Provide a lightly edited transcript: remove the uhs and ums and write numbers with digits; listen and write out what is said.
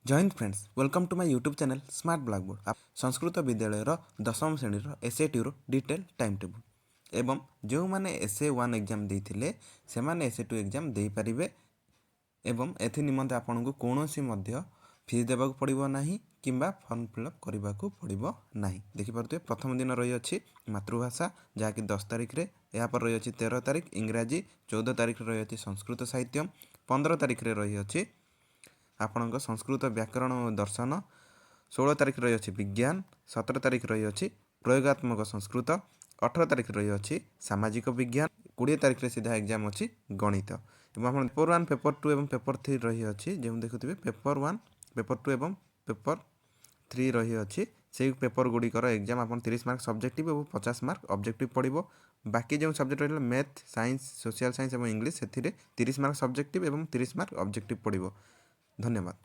जय हिंद friends, welcome to my YouTube channel smart blackboard. Sanskrit विद्यालय दशम श्रेणी एसए टी डिटेल टाइम टेबुल एवं जो मैंने एसए 1 एग्जाम देते से मैंने एसए 2 एग्जाम दे पारिबे एवं एथि निमंते आपन को कौनसी मध्य फीस देवा पड़ो ना कि फर्म फिलअप करने को पड़ो ना। देखिपे प्रथम दिन रही अच्छी मातृभाषा जहाँकि 10 तारिख रे, यापर रही अच्छी 13 तारिख इंग्राजी, 14 तारिख रही अच्छी संस्कृत साहित्य, 15 तारिख रे रही अच्छी आपणक संस्कृत व्याकरण और दर्शन, 16 तारिख रही अच्छी विज्ञान, 17 तारिख रही अच्छी प्रयोगात्मक संस्कृत, 18 तारिख रही अच्छी सामाजिक विज्ञान, 20 तारिख सीधा एग्जाम अच्छी गणित। एवं पेपर 1 पेपर 2 और पेपर 3 रही अच्छी जो देखुए पेपर 1 पेपर 2 और पेपर 3 रही अच्छी से पेपर गुड़िकर एग्जाम आप 30 मार्क सब्जेक्टिव और 50 मार्क ऑब्जेक्टिव पड़ो। बाकी जो सब्जेक्ट रहा मैथ, साइंस, सोशल साइंस और इंग्लिश से 30 मार्क सब्जेक्टिव और 30 मार्क ऑब्जेक्टिव पड़ो। धन्यवाद।